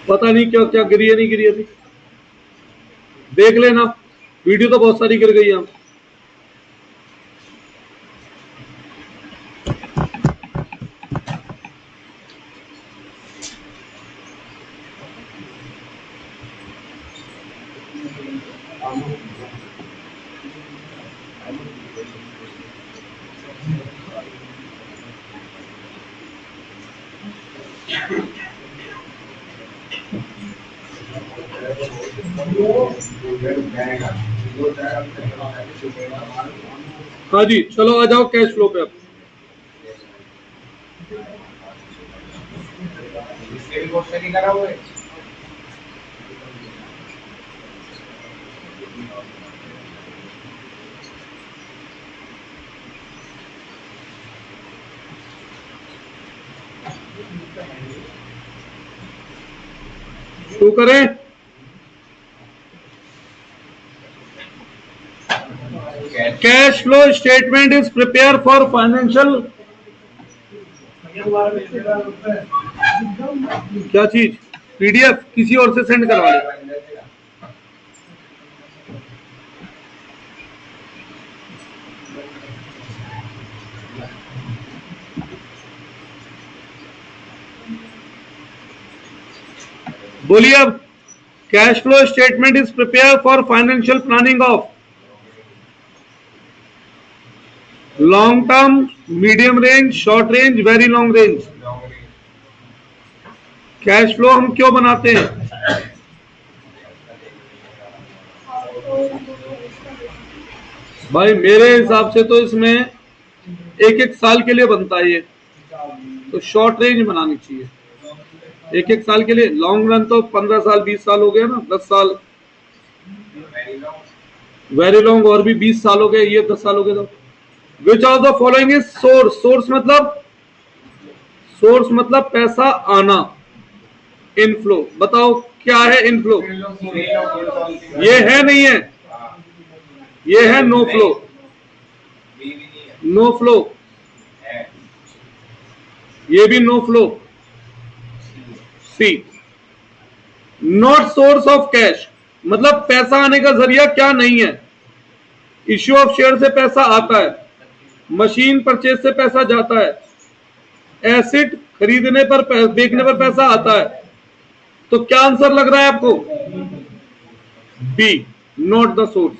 पता नहीं क्या क्या गिरी है, नहीं गिरी अभी, देख लेना। वीडियो तो बहुत सारी गिर गई है। हाँ जी, चलो आ जाओ कैश फ्लो पे। अब शुरू करें। Cash flow statement is prepare for financial, क्या चीज, पीडीएफ किसी और से सेंड करवा ले। बोलिए अब, cash flow statement is prepare for financial planning of long term, medium range, short range, very long range. Cash flow हम क्यों बनाते हैं? भाई मेरे हिसाब से तो इसमें एक एक साल के लिए बनता है ये, तो शॉर्ट रेंज बनानी चाहिए एक एक साल के लिए। लॉन्ग रन तो 15 साल 20 साल हो गए ना, 10 साल। वेरी लॉन्ग और भी 20 साल हो गए, ये 10 साल हो गए। तो विच of the following is source? Source मतलब पैसा आना, इनफ्लो। बताओ क्या है इनफ्लो? ये है नहीं है, ये है नो फ्लो। नो फ्लो, ये भी no flow. C, not source of cash मतलब पैसा आने का जरिया क्या नहीं है। इश्यू ऑफ शेयर से पैसा आता है, मशीन परचेज से पैसा जाता है, एसिड खरीदने पर बेचने पर पैसा आता है। तो क्या आंसर लग रहा है आपको? B, not the source.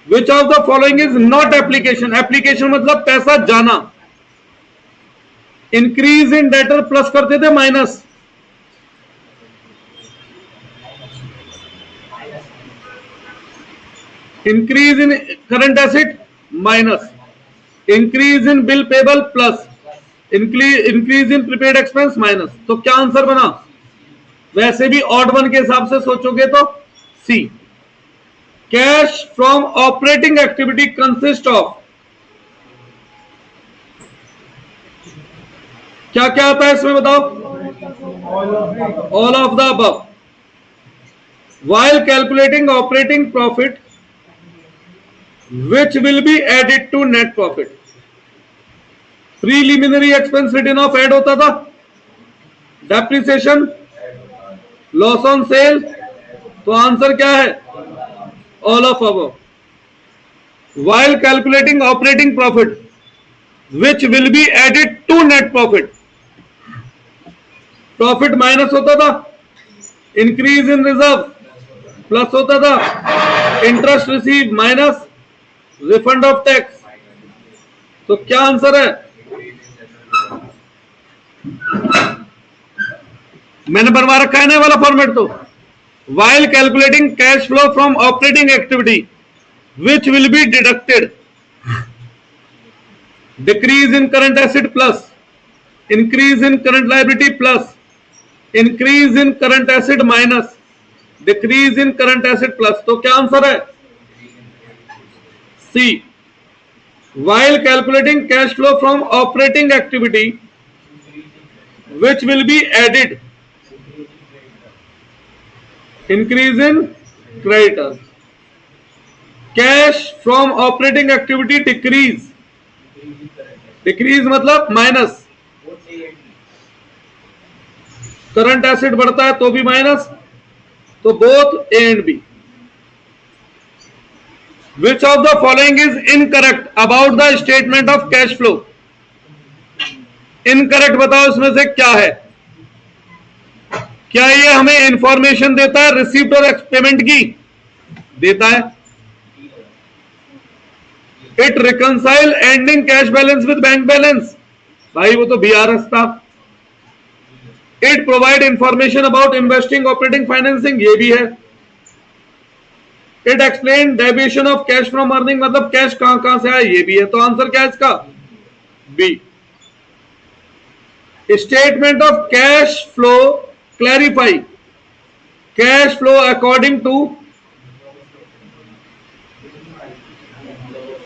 Which of the following is not application? Application मतलब पैसा जाना। इंक्रीज इन डेटर प्लस करते थे minus, increase in current asset minus, increase in bill payable plus, increase in prepaid expense minus. तो क्या answer बना? वैसे भी ऑड वन के हिसाब से सोचोगे तो C. Cash from operating activity consist of, क्या क्या आता है इसमें बताओ? All of the above. While calculating operating profit, which will be added to net profit? Preliminary expense written off add होता था, डेप्रिसिएशन, लॉस ऑन सेल। तो answer क्या है? All of above. While calculating operating profit, which will be added to net profit? Profit minus होता था, increase in reserve plus होता था, interest receive minus, refund of tax. तो क्या answer है? मैंने बनवा रखा है ना वाला फॉर्मेट। तो while calculating cash flow from operating activity, which will be deducted? Decrease in current asset plus, increase in current liability plus, increase in current asset minus, decrease in current asset plus। तो क्या answer है? C. While calculating cash flow from operating activity, which will be added? Increase in creditors. Cash from operating activity decrease, decrease मतलब minus, current asset बढ़ता है तो भी minus, तो both A and B. Which of the following is incorrect about the statement of cash flow? Incorrect बताओ इसमें से क्या है? क्या ये हमें इंफॉर्मेशन देता है रिसीप्ट और पेमेंट की? देता है। It reconcile ending cash balance with bank balance, भाई वो तो बीआरएस था। It provide information about investing operating financing, ये भी है। It explain deviation of cash from earning, मतलब कैश कहां कहां से आया, ये भी है। तो आंसर क्या है इसका? B. Statement of cash flow clarify cash flow according to,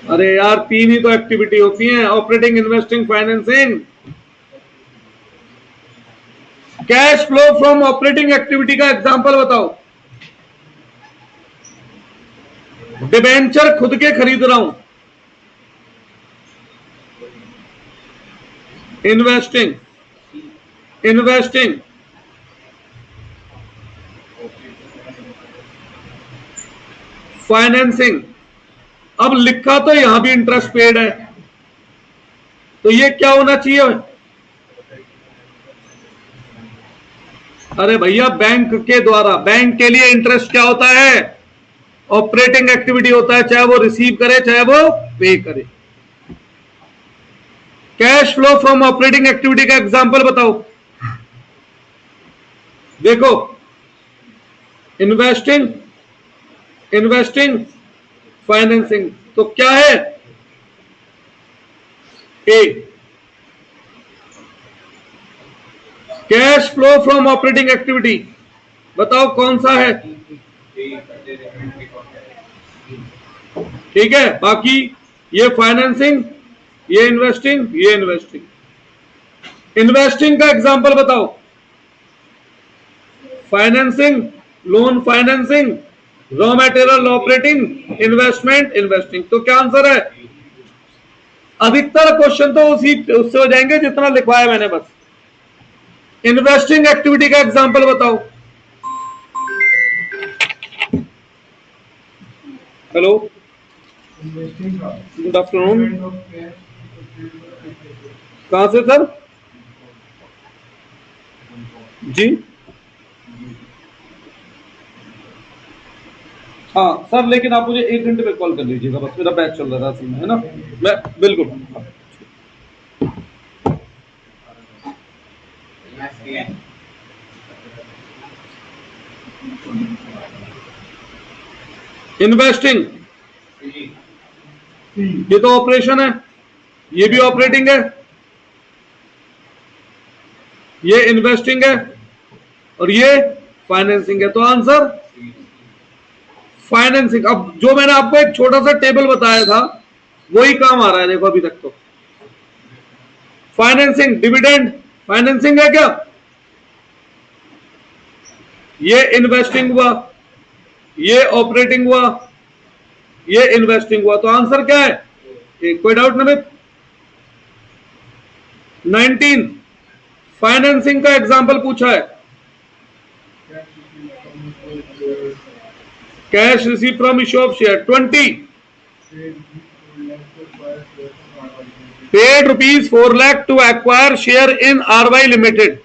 अरे यार तीन ही तो एक्टिविटी होती हैं, operating, investing, financing. Cash flow from operating activity का एग्जांपल बताओ। डिबेंचर खुद के खरीद रहा हूं, इन्वेस्टिंग, इन्वेस्टिंग, फाइनेंसिंग। अब लिखा तो यहां भी इंटरेस्ट पेड है, तो ये क्या होना चाहिए? अरे भैया बैंक के द्वारा, बैंक के लिए इंटरेस्ट क्या होता है? ऑपरेटिंग एक्टिविटी होता है, चाहे वो रिसीव करे चाहे वो पे करे। Cash flow from operating activity का एग्जांपल बताओ। देखो, इन्वेस्टिंग, इन्वेस्टिंग, फाइनेंसिंग, तो क्या है? A. Cash flow from operating activity बताओ कौन सा है? ठीक है, बाकी ये फाइनेंसिंग, ये इन्वेस्टिंग, ये इन्वेस्टिंग। इन्वेस्टिंग का एग्जांपल बताओ। Financing, loan financing, raw material operating, investment, investing. तो क्या आंसर है? अधिकतर क्वेश्चन तो उससे हो जाएंगे जितना लिखवाया मैंने बस। इन्वेस्टिंग एक्टिविटी का एग्जांपल बताओ। Hello, good afternoon. कहां से सर? जी हाँ सर, लेकिन आप मुझे 1 घंटे में कॉल कर लीजिएगा, बस मेरा बैच चल रहा था है ना। मैं बिल्कुल। इन्वेस्टिंग, ये तो ऑपरेशन है, ये भी ऑपरेटिंग है, ये इन्वेस्टिंग है और ये फाइनेंसिंग है। तो आंसर फाइनेंसिंग। अब जो मैंने आपको एक छोटा सा टेबल बताया था वही काम आ रहा है, देखो अभी तक तो। फाइनेंसिंग, डिविडेंड फाइनेंसिंग है क्या? ये इन्वेस्टिंग हुआ, ये ऑपरेटिंग हुआ, ये इन्वेस्टिंग हुआ। तो आंसर क्या है? कोई डाउट नमित? 19 फाइनेंसिंग का एग्जांपल पूछा है। Cash receive from issue of share. 20 paid ₹4 lakh to acquire share in RY limited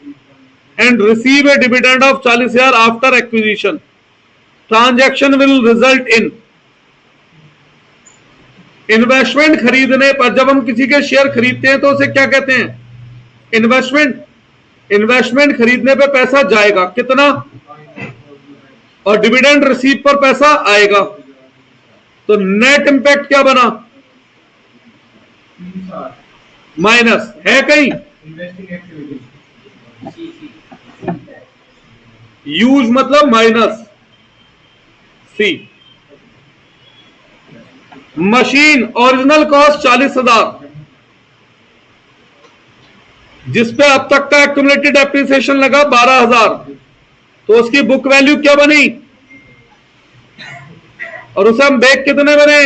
and receive a dividend of 40,000 after acquisition. Transaction will result in investment. खरीदने पर जब हम किसी के शेयर खरीदते हैं तो उसे क्या कहते हैं? इन्वेस्टमेंट। इन्वेस्टमेंट खरीदने पे पैसा जाएगा कितना, और डिविडेंड रिसीव पर पैसा आएगा। तो नेट इंपैक्ट क्या बना? माइनस है कहीं? यूज मतलब माइनस, सी। मशीन ओरिजिनल कॉस्ट 40,000, जिसपे अब तक का एक्यूमुलेटेड एप्रिसिएशन लगा 12,000, तो उसकी बुक वैल्यू क्या बनी? और उसे हम बेच कितने बने?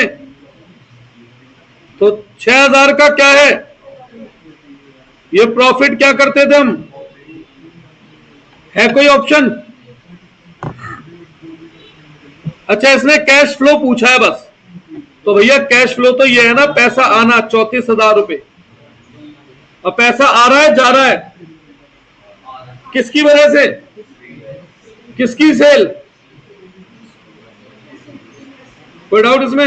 तो 6,000 का क्या है, ये प्रॉफिट क्या करते थे हम, है कोई ऑप्शन? अच्छा, इसने कैश फ्लो पूछा है बस, तो भैया कैश फ्लो तो ये है ना, पैसा आना 34,000 रुपए, और पैसा आ रहा है जा रहा है, किसकी वजह से, किसकी सेल, कोई डाउट इसमें?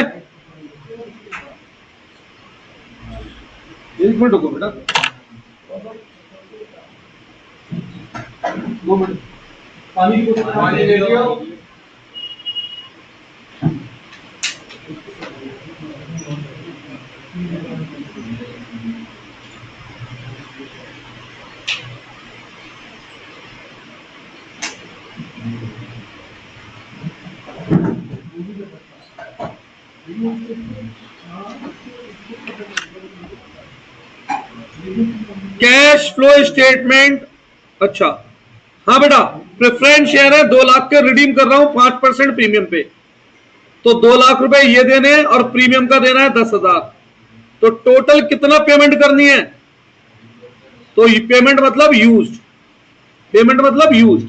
एक मिनट रुको बेटा, 2 मिनट पानी ले लो। कैश फ्लो स्टेटमेंट, अच्छा हाँ बेटा, प्रेफरेंस शेयर है 2 लाख के, रिडीम कर रहा हूं 5% प्रीमियम पे, तो 2 लाख रुपए ये देने हैं और प्रीमियम का देना है 10,000, तो टोटल कितना पेमेंट करनी है, तो पेमेंट मतलब यूज्ड, पेमेंट मतलब यूज्ड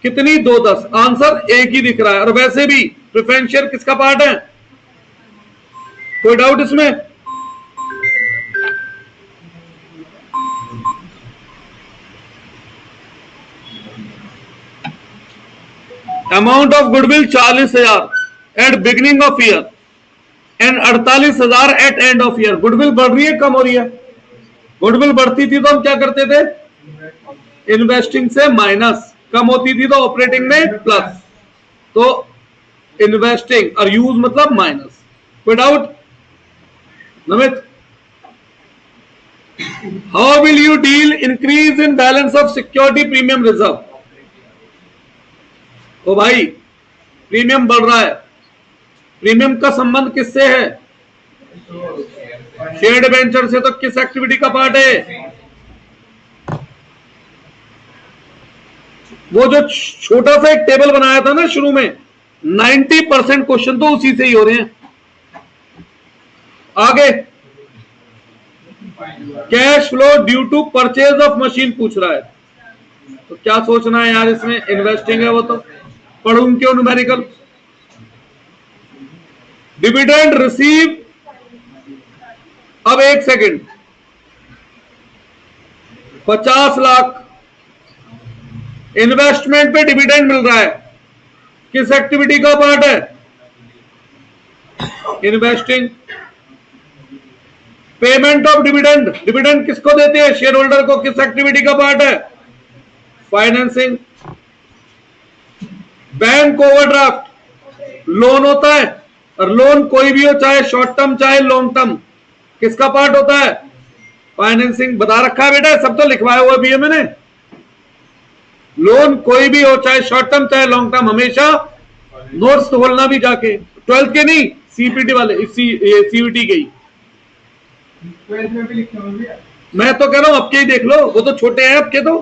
कितनी, 210, आंसर एक ही दिख रहा है, और वैसे भी प्रेफरेंस शेयर किसका पार्ट है, कोई डाउट इसमें? Amount of goodwill 40,000 at beginning of year and 48,000 at end of year. Goodwill बढ़ रही है कम हो रही है? गुडविल बढ़ती थी तो हम क्या करते थे, इन्वेस्टिंग से माइनस, कम होती थी तो ऑपरेटिंग में प्लस, तो इन्वेस्टिंग और यूज मतलब माइनस। कोई doubt Namit? How will you deal increase in balance of security premium reserve? तो भाई प्रीमियम बढ़ रहा है, प्रीमियम का संबंध किससे है, शेयर डिबेंचर से, तो किस एक्टिविटी का पार्ट है, वो जो छोटा सा एक टेबल बनाया था ना शुरू में, 90% क्वेश्चन तो उसी से ही हो रहे हैं। आगे cash flow due to purchase of machine पूछ रहा है, तो क्या सोचना है यार इसमें, इन्वेस्टिंग है वो, तो पढ़ूं क्यों न्यूमेरिकल। डिविडेंड रिसीव, अब एक सेकंड, 50 लाख इन्वेस्टमेंट पे डिविडेंड मिल रहा है, किस एक्टिविटी का पार्ट है, investing. Payment of dividend, dividend किसको देते हैं, शेयर होल्डर को, किस एक्टिविटी का पार्ट है, फाइनेंसिंग। बैंक ओवरड्राफ्ट लोन होता है, और लोन कोई भी हो, चाहे शॉर्ट टर्म चाहे लॉन्ग टर्म, किसका पार्ट होता है, फाइनेंसिंग। बता रखा है बेटा, सब तो लिखवाया हुआ भी है मैंने, लोन कोई भी हो, चाहे शॉर्ट टर्म चाहे लॉन्ग टर्म, हमेशा नोट्स खोलना भी जाके, 12th के नहीं, सीपीटी वाले, सीवीटी के ही। मैं तो कह रहा हूं आपके ही देख लो, वो तो छोटे हैं आपके तो।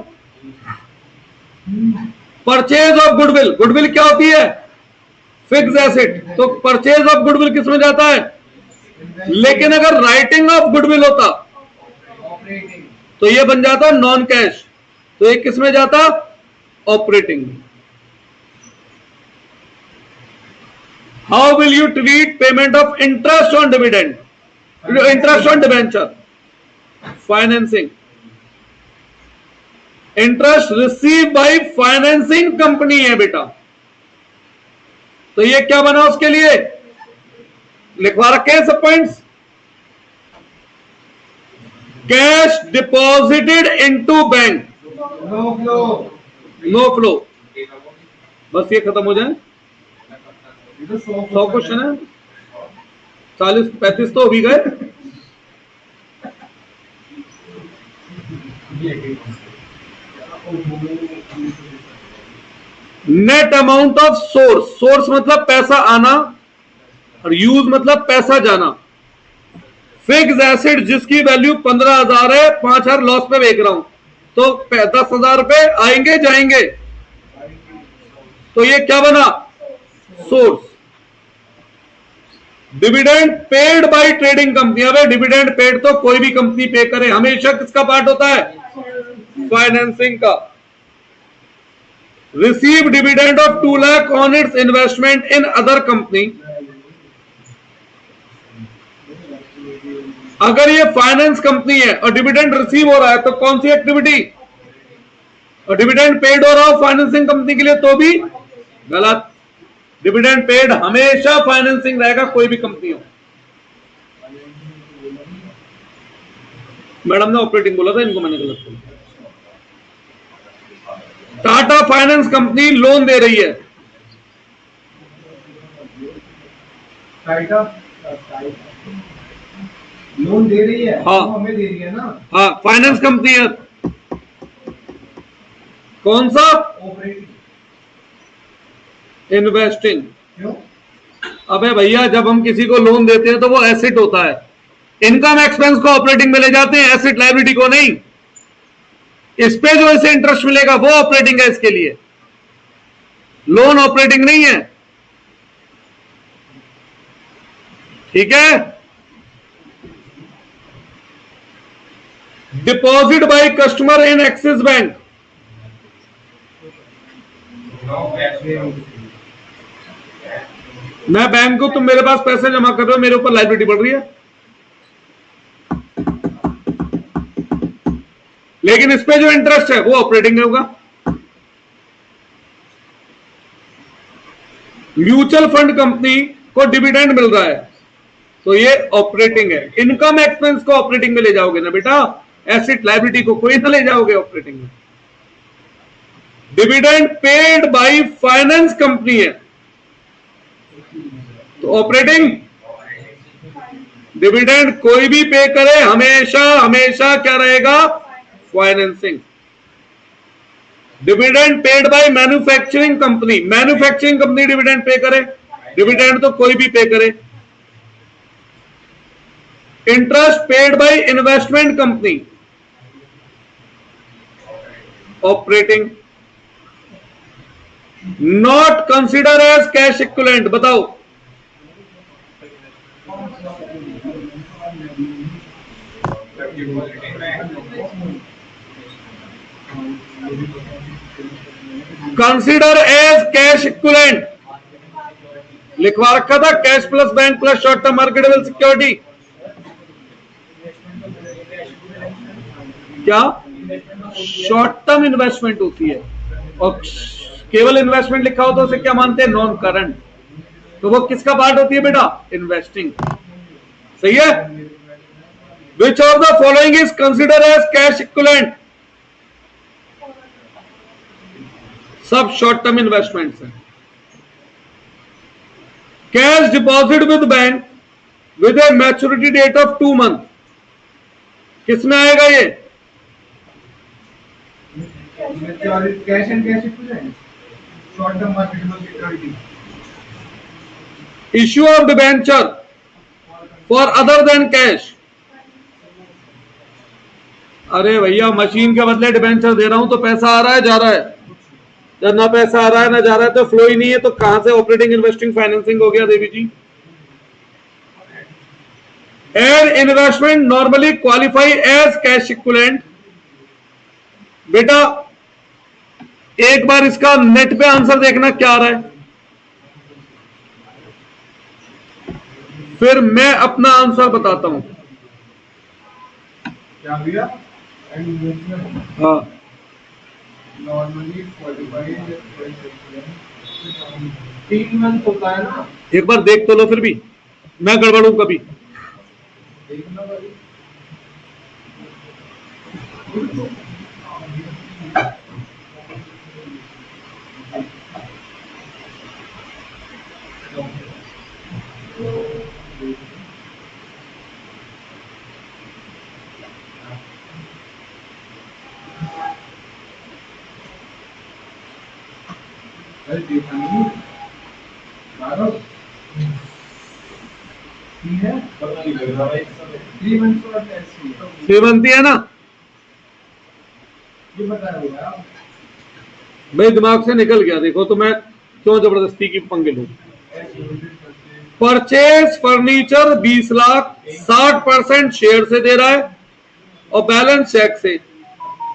परचेज ऑफ गुडविल, गुडविल क्या होती है, फिक्स एसेट, तो परचेज ऑफ गुडविल किस में जाता है, लेकिन अगर राइटिंग ऑफ गुडविल होता तो ये बन जाता नॉन कैश, तो ये किस में जाता, ऑपरेटिंग में। How will you treat payment of interest on dividend, interest on debenture, financing. Interest receive by financing company है बेटा, तो ये क्या बना, उसके लिए लिखवा रखे हैं सब points. Cash deposited into bank, no flow, बस ये खत्म हो जाए। 100 क्वेश्चन है, 40-35 तो हो भी गए। Net amount of source, source मतलब पैसा आना, और यूज मतलब पैसा जाना। फिक्स एसेट जिसकी वैल्यू 15,000 है, 5,000 लॉस पे बेच रहा हूं, तो 10,000 रुपए आएंगे जाएंगे, तो ये क्या बना, source. Dividend paid bye trading company. अब डिविडेंड पेड तो कोई भी कंपनी पे करे, हमेशा किसका पार्ट होता है? फाइनेंसिंग का। Receive dividend of 2 lakh on it's investment in other company. अगर ये फाइनेंस कंपनी है और डिविडेंड रिसीव हो रहा है तो कौन सी एक्टिविटी? और डिविडेंड पेड हो रहा हो फाइनेंसिंग कंपनी के लिए तो भी गलत। डिविडेंड पेड हमेशा फाइनेंसिंग रहेगा, कोई भी कंपनी हो। मैडम ने ऑपरेटिंग बोला था, इनको मैंने गलत बोला। टाटा फाइनेंस कंपनी लोन दे रही है। लोन दे रही है। हाँ, तो हमें दे रही है ना। हाँ, फाइनेंस कंपनी है। कौन सा? ऑपरेटिंग। इन्वेस्टिंग। क्यों? अबे भैया, जब हम किसी को लोन देते हैं तो वो एसेट होता है। इनकम एक्सपेंस को ऑपरेटिंग में ले जाते हैं, एसेट लायबिलिटी को नहीं। इस पे जो इसे इंटरेस्ट मिलेगा वो ऑपरेटिंग है, इसके लिए लोन ऑपरेटिंग नहीं है। ठीक है। Deposit by customer in axis bank. मैं बैंक को, तुम मेरे पास पैसे जमा कर रहे हो, मेरे ऊपर लायबिलिटी बढ़ रही है, लेकिन इस पे जो इंटरेस्ट है वो ऑपरेटिंग होगा। म्यूचुअल फंड कंपनी को डिविडेंड मिल रहा है तो ये ऑपरेटिंग है। इनकम एक्सपेंस को ऑपरेटिंग में ले जाओगे ना बेटा, एसेट लायबिलिटी को कोई ना ले जाओगे ऑपरेटिंग में। Dividend paid by finance company है तो ऑपरेटिंग। डिविडेंड कोई भी पे करे, हमेशा हमेशा क्या रहेगा? Financing. Dividend paid by manufacturing company. Manufacturing company dividend pay करे, डिविडेंड तो कोई भी पे करे। Interest paid by investment company, operating. Not consider as cash equivalent. बताओ। कंसिडर एज कैश इक्विवेलेंट लिखवा रखा था, cash plus bank plus short term marketable security. क्या? शॉर्ट टर्म इन्वेस्टमेंट होती है, और केवल इन्वेस्टमेंट लिखा हो तो उसे क्या मानते हैं? Non current. तो वो किसका पार्ट होती है बेटा? इन्वेस्टिंग। सही है। Which of the following is consider as cash equivalent? सब शॉर्ट टर्म इन्वेस्टमेंट्स हैं। Cash deposit with bank with a maturity date of 2 month, किसमें आएगा ये? Cash and cash equivalent, short term marketable security. Issue of debenture for other than cash. अरे भैया, machine के बदले debenture दे रहा हूं तो पैसा आ रहा है, जा रहा है? जब ना पैसा आ रहा है ना जा रहा है तो फ्लो ही नहीं है, तो कहां से ऑपरेटिंग इन्वेस्टिंग फाइनेंसिंग हो गया Devi ji? And investment normally qualify as cash equivalent. बेटा एक बार इसका नेट पे आंसर देखना क्या आ रहा है, फिर मैं अपना आंसर बताता हूं। क्या भैया? हाँ, नॉर्मली क्वालिफाइड 3 मंथ होता है ना। एक बार देख तो लो, फिर भी मैं गड़बड़ू कभी। देखना भाई। अरे देखा नहीं। 3 मंथ का टेस्ट है। 3 बनती है ना ये बता रहा भैया। भाई, दिमाग से निकल गया। देखो तो मैं क्यों जबरदस्ती की पंगे लूं? परचेज फर्नीचर 20 लाख, 60% शेयर से दे रहा है और बैलेंस चेक से।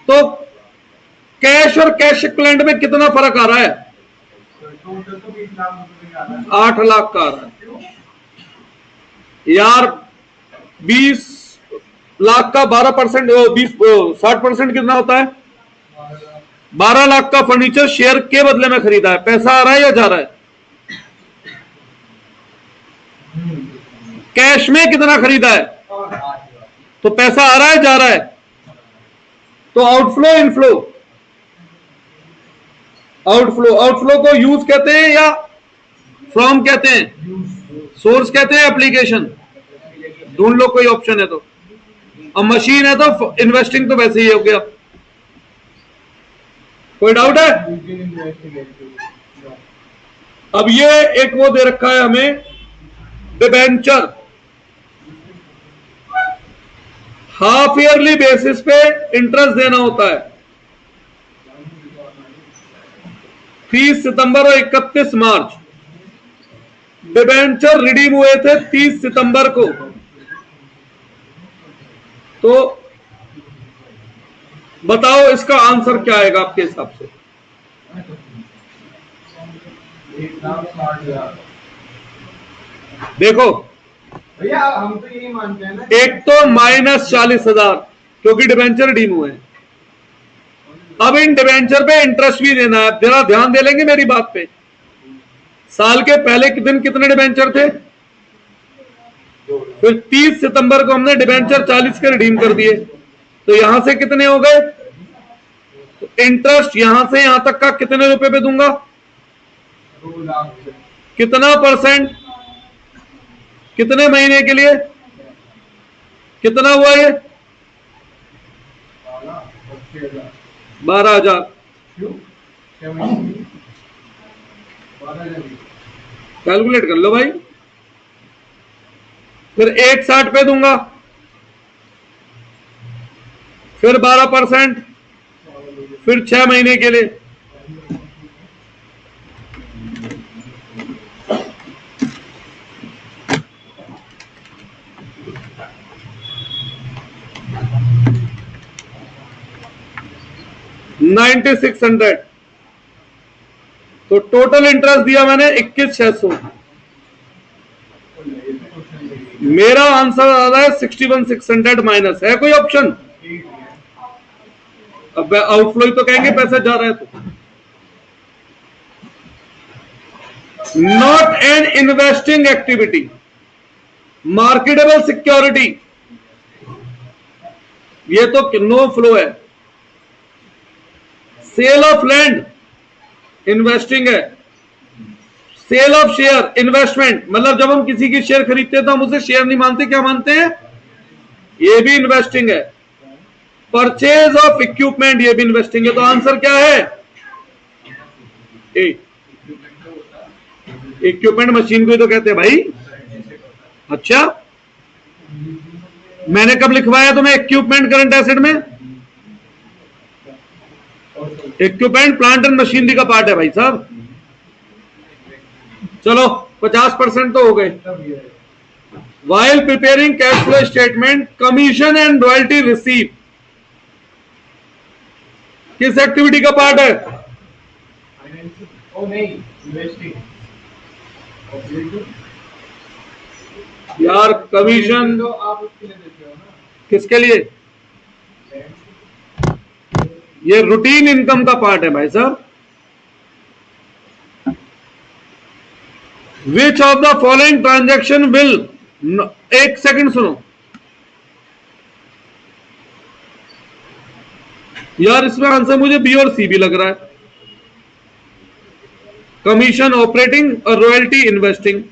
तो कैश और कैश इक्विवेलेंट में कितना फर्क आ रहा है? टोटल तो 20 लाख रुपए का आ रहा है। 8 लाख का आ रहा है यार। 20 लाख का 12%, 60% कितना होता है? 12 लाख का फर्नीचर शेयर के बदले में खरीदा है। पैसा आ रहा है या जा रहा है? कैश में कितना खरीदा है? तो पैसा आ रहा है, जा रहा है? तो आउटफ्लो इनफ्लो? आउटफ्लो। आउटफ्लो को यूज कहते हैं या फ्रॉम कहते हैं? सोर्स कहते हैं, एप्लीकेशन? ढूंढ लो कोई ऑप्शन है तो। अब मशीन है तो इन्वेस्टिंग तो वैसे ही हो गया। कोई डाउट है? अब ये एक वो दे रखा है हमें, डिबेंचर। हाफ ईयरली बेसिस पे इंटरेस्ट देना होता है। 30 सितंबर और 31 मार्च डिबेंचर रिडीम हुए थे 30 सितंबर को। तो बताओ इसका आंसर क्या आएगा आपके हिसाब से? 1,60,000। देखो, भैया हम तो यही मानते हैं ना, एक तो -40,000 क्योंकि डिबेंचर रिडीम हुए हैं। अब इन डिबेंचर पे इंटरेस्ट भी देना है। जरा ध्यान दे लेंगे मेरी बात पे। साल के पहले के दिन कितने डिबेंचर थे? फिर 30 सितंबर को हमने डिबेंचर 40 के रिडीम कर दिए, तो यहां से कितने हो गए? तो इंटरेस्ट यहां से यहां तक का कितने रुपए पे दूंगा? 2 लाख। कितना परसेंट? कितने महीने के लिए? कितना हुआ ये? 12,000। क्यों? 12,000। कैलकुलेट कर लो भाई। फिर 1,60 पे दूंगा, फिर 12%, फिर 6 महीने के लिए। $9,600। तो टोटल इंटरेस्ट दिया मैंने 21,600। मेरा आंसर आ रहा है 61,600 माइनस। है कोई ऑप्शन? अब आउटफ्लो ही तो कहेंगे, पैसा जा रहा है तो। Not an investing activity, marketable security, ये तो नो फ्लो है। सेल ऑफ लैंड इन्वेस्टिंग है। सेल ऑफ शेयर इन्वेस्टमेंट, मतलब जब हम किसी की शेयर खरीदते हैं तो हम उसे शेयर नहीं मानते, क्या मानते हैं? ये भी इन्वेस्टिंग है। परचेज ऑफ इक्विपमेंट, ये भी इन्वेस्टिंग है। तो आंसर क्या है? ए। इक्विपमेंट मशीन को ही तो कहते हैं भाई। अच्छा, मैंने कब लिखवाया तुम्हें इक्विपमेंट करंट एसेट में? इक्विपमेंट प्लांट एंड मशीनरी का पार्ट है भाई साहब। चलो 50% तो हो गए। While preparing cash flow statement, commission and royalty receive किस एक्टिविटी का पार्ट है? ओ नहीं, इन्वेस्टिंग। यार कमीशन तो आप उसके लिए देते हो ना। किसके लिए? ये रूटीन इनकम का पार्ट है भाई साहब। विच of the following transaction will, एक सेकंड सुनो यार, इसमें आंसर मुझे बी और सी भी लग रहा है। कमीशन ऑपरेटिंग और रॉयल्टी इन्वेस्टिंग।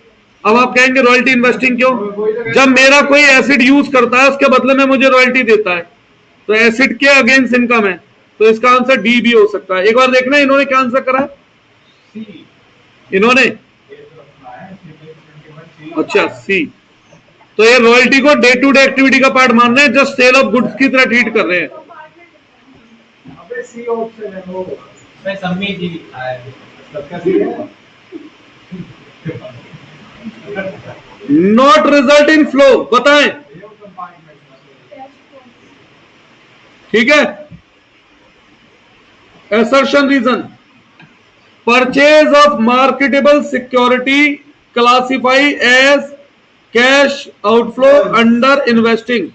अब आप कहेंगे रॉयल्टी इन्वेस्टिंग क्यों? जब मेरा कोई एसिड यूज करता है उसके बदले में मुझे रॉयल्टी देता है, तो एसिड के अगेंस्ट इनकम है, तो इसका आंसर डी भी हो सकता है। एक बार देखना इन्होंने क्या आंसर करा है। इन्होंने अच्छा सी। तो ये रॉयल्टी को डे टू डे एक्टिविटी का पार्ट मान रहे हैं, जस्ट सेल ऑफ गुड्स की तरह ट्रीट कर रहे हैं। अबे सी ऑप्शन है वो। मैं सम्मी जी लिखा है। सबका सी है। नॉट रिजल्ट इन फ्लो, बताएं। ठीक है। assertion reason, purchase of marketable security classify as cash outflow under investing.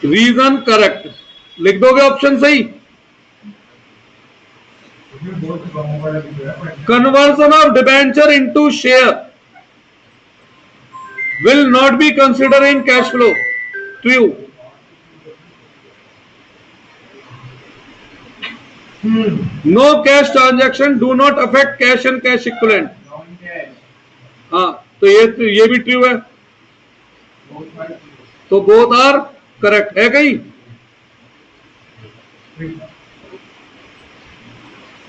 Reason correct, लिख दोगे ऑप्शन सही। Conversion of debenture into share will not be considered in cash flow. True. No cash transaction do not affect cash and cash equivalent. हाँ, तो ये भी true है, तो both are correct है कहीं।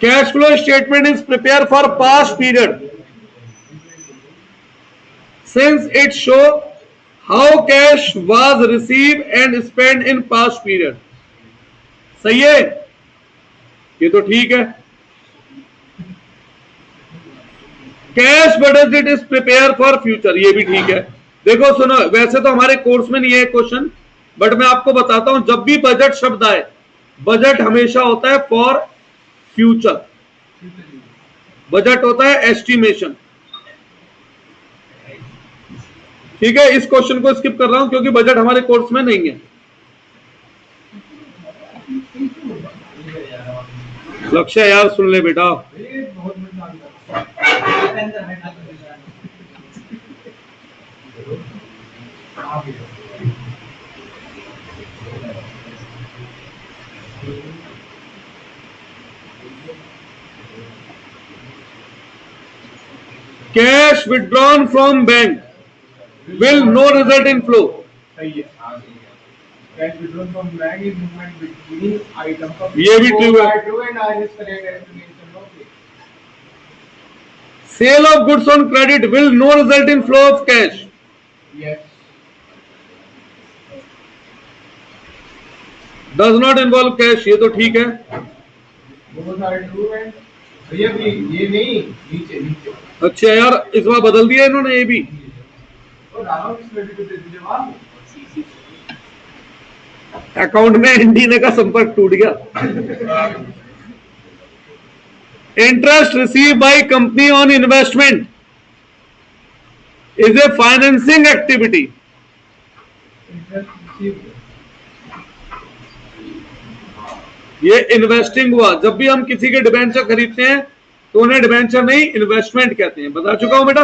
Cash flow statement is prepare for past period since it show how cash was received and spent in past period। सही है, ये तो ठीक है। Cash budget is prepare for future, ये भी ठीक है। देखो सुनो, वैसे तो हमारे कोर्स में नहीं है क्वेश्चन, बट मैं आपको बताता हूं, जब भी बजट शब्द आए, बजट हमेशा होता है फॉर फ्यूचर, बजट होता है एस्टिमेशन। ठीक है, इस क्वेश्चन को स्किप कर रहा हूं क्योंकि बजट हमारे कोर्स में नहीं है। लक्ष्य यार सुन ले बेटा। Cash withdrawn from bank will no result in flow। Cash withdrawn from bank is movement between items of ये भी true है। and I is correct explanation of it। Sale of goods on credit will no result in flow of cash। Yes। Does not involve cash, ये तो ठीक है। Both are true and ये नहीं, नीचे नीचे। अच्छा यार, इस बार बदल दिया इन्होंने ये भी। अकाउंट में एनडीने का संपर्क टूट गया। Interest receive by company on investment is a financing activity. ये इन्वेस्टिंग हुआ, जब भी हम किसी के डिबेंचर खरीदते हैं तो उन्हें डिबेंचर नहीं इन्वेस्टमेंट कहते हैं। बता चुका हूं बेटा।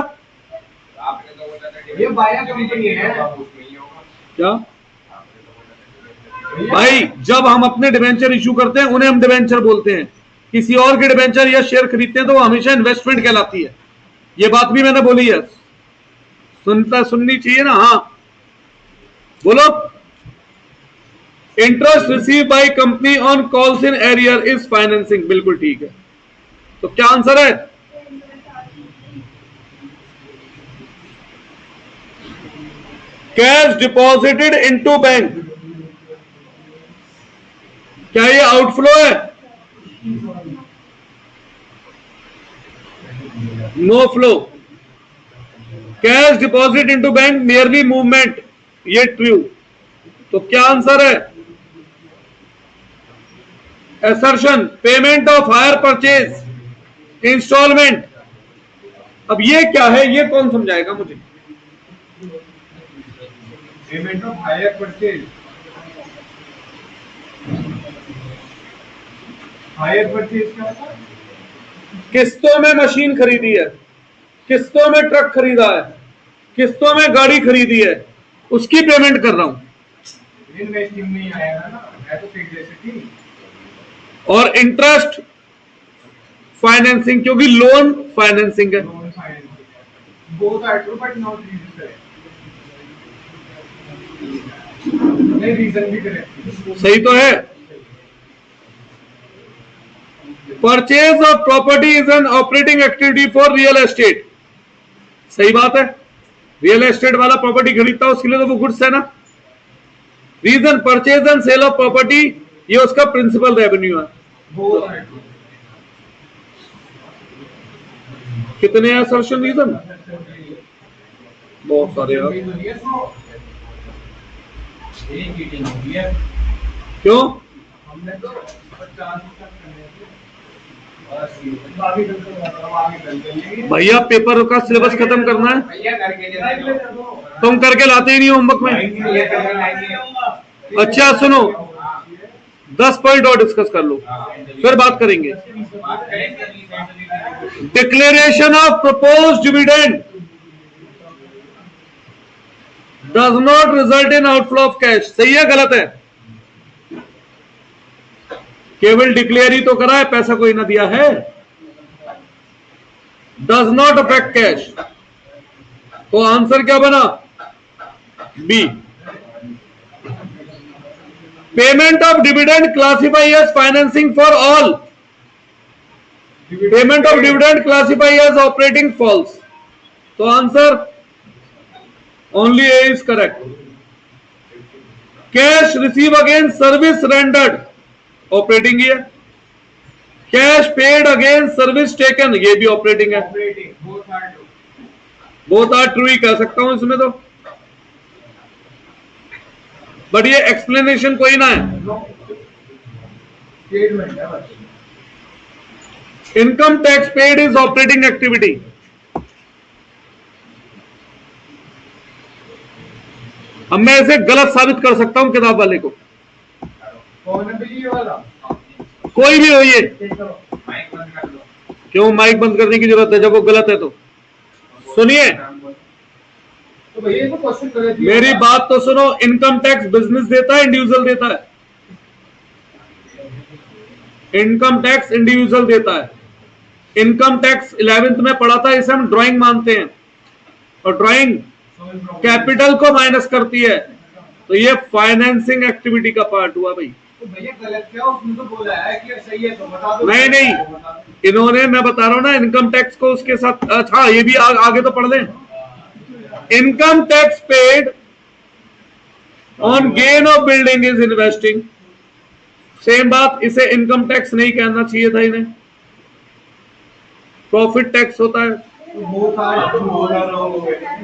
ये बाया कंपनी है क्या भाई, जब हम अपने डिबेंचर इशू करते हैं उन्हें हम डिबेंचर बोलते हैं, किसी और के डिबेंचर या शेयर खरीदते हैं तो वो हमेशा इन्वेस्टमेंट कहलाती है। ये बात भी मैंने बोली है, सुननी चाहिए ना। हाँ बोलो। Interest receive by company on calls in arrear is financing, बिल्कुल ठीक है। तो क्या आंसर है? कैश डिपॉजिटेड इनटू बैंक, क्या ये आउटफ्लो है? No flow. Cash deposit into bank merely movement, ये ट्रू। तो क्या आंसर है? Assertion payment of hire purchase instalment. अब ये क्या है, ये कौन समझाएगा मुझे? Payment of hire purchase, hire purchase क्या होता है? किस्तों में मशीन खरीदी है, किस्तों में ट्रक खरीदा है, किस्तों में गाड़ी खरीदी है, उसकी पेमेंट कर रहा हूं। इन्वेस्टिंग में आएगा ना, है तो फिक्स्ड एसेट ही। और इंटरेस्ट फाइनेंसिंग, क्योंकि लोन फाइनेंसिंग है। Loan financing, both are true but not reason. नहीं, रीजन भी करेक्ट, सही तो है। Purchase of property is an operating activity for real estate, सही बात है। रियल एस्टेट वाला प्रॉपर्टी खरीदता है, उसके लिए तो वो गुड्स है ना। Reason purchase and sale of property, ये उसका प्रिंसिपल रेवेन्यू है। कितने असर्शन रीजन? बहुत सारे यार। क्यों? हमने तो 50 भैया पेपर का सिलेबस खत्म करना है, तुम करके लाते ही नहीं होमवर्क में। अच्छा सुनो, 10 पॉइंट और डिस्कस कर लो, फिर बात करेंगे। Declaration of proposed dividend does not result in outflow of cash. सही है गलत है? केवल डिक्लेयर ही तो करा है, पैसा कोई ना दिया है। डज नॉट अफेक्ट कैश, तो आंसर क्या बना? B. Payment of dividend classify as financing for all. Payment of dividend classify as operating false, तो answer only A is correct. Cash receive against service rendered, operating ही है। Cash paid against service taken, ये भी operating है। Both are true ही कह सकता हूं इसमें तो, बट ये एक्सप्लेनेशन कोई ना है। Income tax paid is operating activity. अब मैं इसे गलत साबित कर सकता हूं किताब वाले को, कोई भी हो ये। क्यों माइक बंद करने की जरूरत है जब वो गलत है तो? सुनिए तो भैया तो क्वेश्चन कर दिया, मेरी बात तो सुनो। इनकम टैक्स बिजनेस देता है, इंडिविजुअल देता है? इनकम टैक्स इंडिविजुअल देता है। इनकम टैक्स 11th में पढ़ा था, इसे हम ड्राइंग मानते हैं, और ड्राइंग कैपिटल को माइनस करती है, तो ये फाइनेंसिंग एक्टिविटी का पार्ट हुआ भाई। तो भैया गलत क्या, उसने तो बोला है कि सही है तो बता दो। नहीं, इन्होंने, मैं बता रहा हूं ना, इनकम टैक्स को उसके साथ। अच्छा ये भी आगे तो पढ़ लें। Income tax paid on gain of building is investing. Same बात, इसे इनकम टैक्स नहीं कहना चाहिए था इन्हें, प्रॉफिट टैक्स होता है।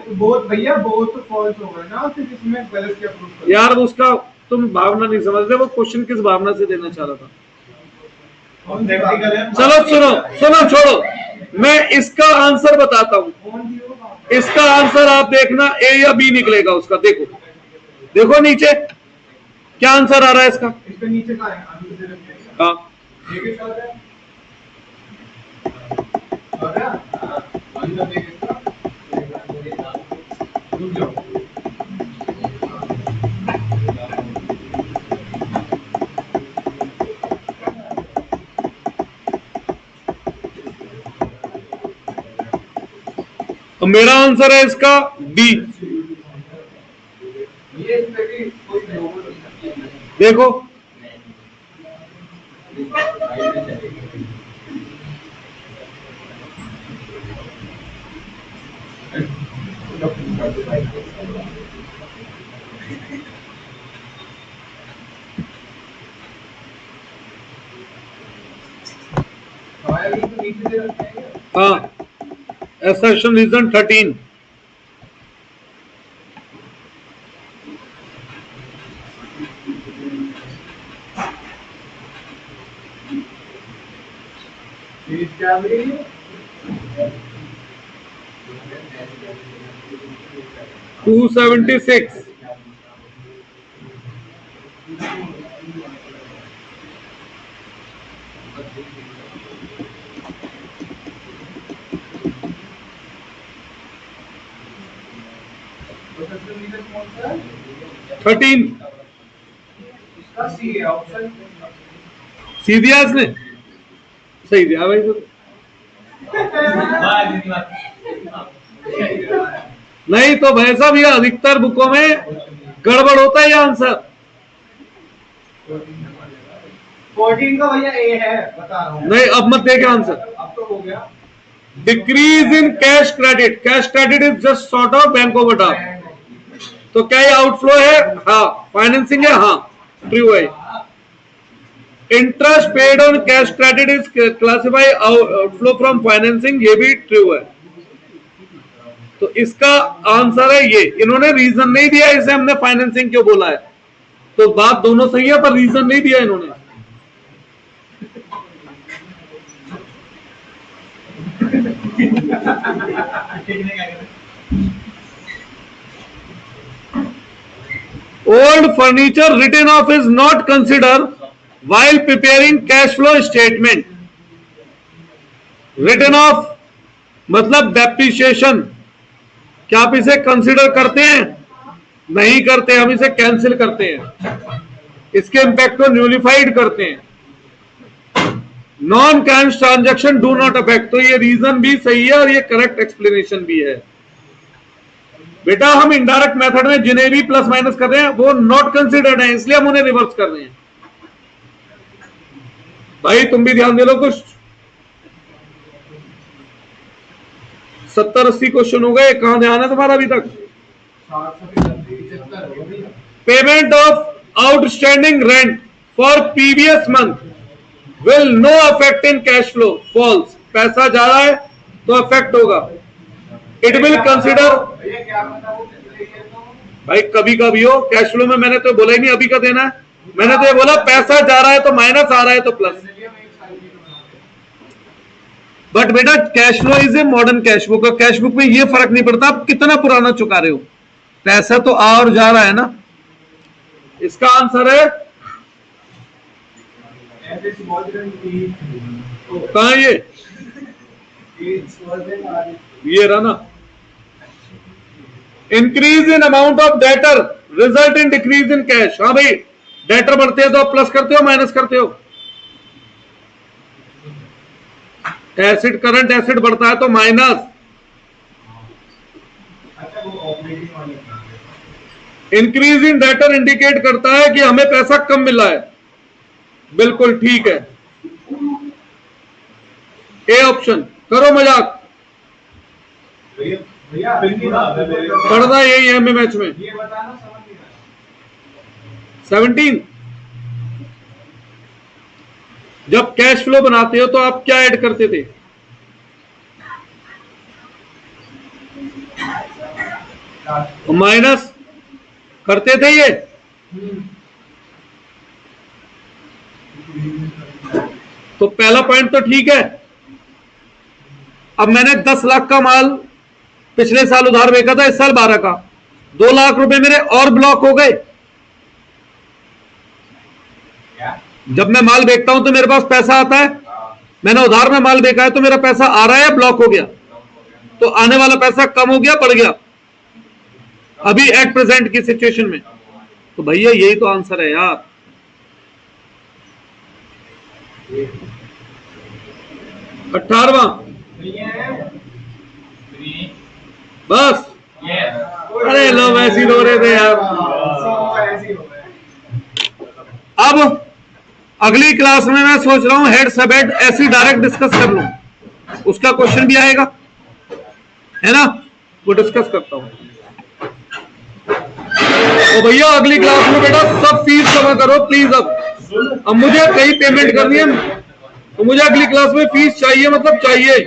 बहुत भैया बहुत फॉल्स हो गए ना, फिर इसमें गलत क्या प्रूफ? यार उसका तुम भावना नहीं समझते, वो क्वेश्चन किस भावना से देना चाह रहा था। चलो सुनो छोड़ो, मैं इसका आंसर बताता हूं। इसका आंसर आप देखना, ए या बी निकलेगा उसका। देखो नीचे क्या आंसर आ रहा है इसका। इसका नीचे का है, हाँ तो मेरा आंसर है इसका डी। देखो हाँ, assertion reason 13। क्या 276। थर्टीन सी दिया इसने, सही दिया भाई। तो नहीं तो भाई साहब ये अधिकतर बुकों में गड़बड़ होता है ये आंसर। 14 का भैया ए है, बता रहा हूं। नहीं अब मत देखे आंसर। अब तो हो गया। Decrease in cash credit, cash credit is just sort of bank overdraft. तो क्या ये आउटफ्लो है? हाँ। फाइनेंसिंग है? हाँ ट्रू है। Interest paid on cash credit is classify outflow from financing, ये भी ट्रू है। तो इसका आंसर है ये। इन्होंने रीजन नहीं दिया इसे हमने फाइनेंसिंग क्यों बोला है, तो बात दोनों सही है पर रीजन नहीं दिया इन्होंने। Old furniture written off is not consider while preparing cash flow statement। Written off मतलब डेप्रिसिएशन, क्या आप इसे कंसिडर करते हैं? नहीं करते, हम इसे कैंसिल करते हैं, इसके इंपैक्ट को न्यूलिफाइड करते हैं। Non cash transaction do not affect, तो ये रीजन भी सही है और ये करेक्ट एक्सप्लेनेशन भी है। बेटा हम इनडायरेक्ट मेथड में जिन्हें भी प्लस माइनस कर रहे हैं वो नॉट कंसिडर्ड है, इसलिए हम उन्हें रिवर्स कर रहे हैं। भाई तुम भी ध्यान दे लो, कुछ 70-80 क्वेश्चन हो गए, कहां ध्यान है तुम्हारा अभी तक? Payment of outstanding rent for previous month will no affect in cash flow, false. पैसा जा रहा है तो अफेक्ट होगा। इट विल कंसिडर, भाई कभी कभी हो कैश फ्लो में, मैंने तो बोला ही नहीं अभी का देना है, मैंने तो ये बोला पैसा जा रहा है तो माइनस, आ रहा है तो प्लस। बट बेटा cash flow is a modern cash book, और कैश बुक में ये फर्क नहीं पड़ता आप कितना पुराना चुका रहे हो, पैसा तो आ और जा रहा है ना। इसका आंसर है कहां ये रहा ना। Increase in amount of debtor result in decrease in cash. हाँ भाई डेटर बढ़ते हैं तो आप प्लस करते हो माइनस करते हो? एसिड करंट एसिड बढ़ता है तो minus. Increase in debtor indicate करता है कि हमें पैसा कम मिला है, बिल्कुल ठीक है, ए ऑप्शन। करो मजाक, पढ़ना यही है हमें मैच में। 17 जब कैश फ्लो बनाते हो तो आप क्या ऐड करते थे? माइनस करते थे ये, तो पहला पॉइंट तो ठीक है। अब मैंने 10 लाख का माल पिछले साल उधार बेचा था, इस साल 12 का, 2 लाख रुपए मेरे और ब्लॉक हो गए। जब मैं माल बेचता हूं तो मेरे पास पैसा आता है, मैंने उधार में माल बेचा है तो मेरा पैसा आ रहा है, ब्लॉक हो गया, तो आने वाला पैसा कम हो गया, बढ़ गया अभी एट प्रेजेंट की सिचुएशन में। तो भैया यही तो आंसर है यार। अठारहवां बस। अरे लो वैसी रो रहे थे यार। अब अगली क्लास में मैं सोच रहा हूं हेड सबहेड ऐसी डायरेक्ट डिस्कस कर लूं, उसका क्वेश्चन भी आएगा है ना, वो डिस्कस करता हूं। तो भैया अगली क्लास में बेटा सब फीस जमा करो प्लीज। अब मुझे कहीं पेमेंट करनी है तो मुझे अगली क्लास में फीस चाहिए, मतलब चाहिए।